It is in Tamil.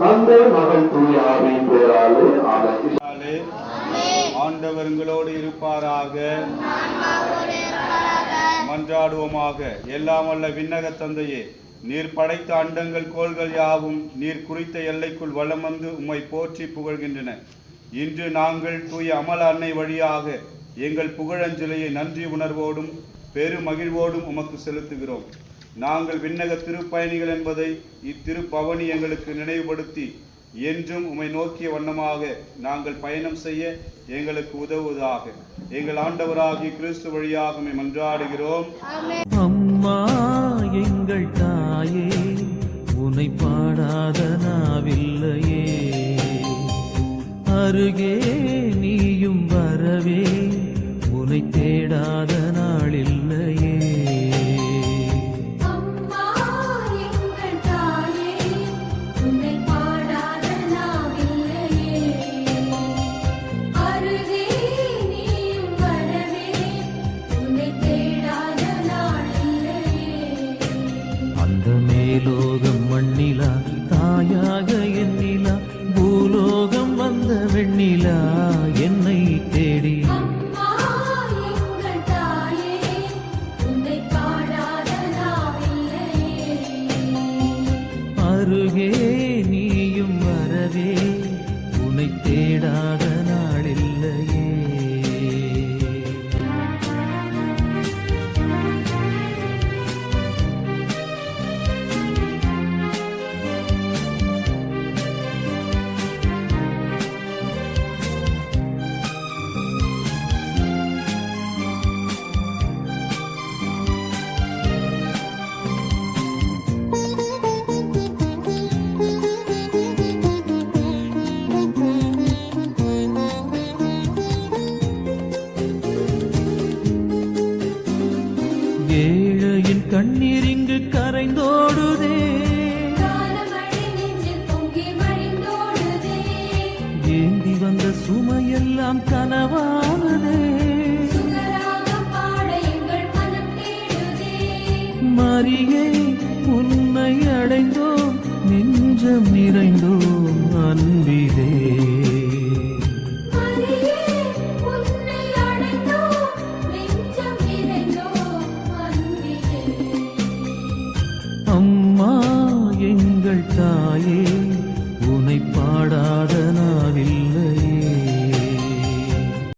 தந்தை மகன் தூய ஆவியின் பெயராலே ஆமென். ஆண்டவர் உங்களோடு இருப்பாராக. மன்றாடுவோமாக. எல்லாம் வல்ல விண்ணக தந்தையே, நீர் படைத்த அண்டங்கள் கோள்கள் யாவும் நீர் குறித்த எல்லைக்குள் வலம் வந்து உம்மை போற்றி புகழ்கின்றன. இன்று நாங்கள் தூய அமல அன்னை வழியாக எங்கள் புகழஞ்சலியை நன்றி உணர்வோடும் பெரு மகிழ்வோடும் உமக்கு செலுத்துகிறோம். நாங்கள் விண்ணக திருப்பயணிகள் என்பதை இத்திருப்பவனி எங்களுக்கு நினைவுபடுத்தி என்றும் உம்மை நோக்கிய வண்ணமாக நாங்கள் பயணம் செய்ய எங்களுக்கு உதவுவதாக. எங்கள் ஆண்டவராகிய கிறிஸ்து வழியாக உம்மை மன்றாடுகிறோம். அம்மா எங்கள் தாயே, உன்னை பாடாத நாவில்லையே, அருகே நீயும் வரவே உன்னை தேடாத நாளில்லையே. மேலோகம் மண்ணிலா தாயாக எண்ணிலா, பூலோகம் வந்த வெண்ணிலா என்னை தேடி. அருகே நீயும் வரவே உன்னை தேடாத நாளில்லையே. ஏழையின் கண்ணீர் இங்கு கரைந்தோடுதே, ஏந்தி வந்த சுமையெல்லாம் கனவானதே. மரியே உன்னை அடைந்தோம், நெஞ்சம் நிறைந்தோம் அன்பிலே. அம்மா எங்கள் தாயே,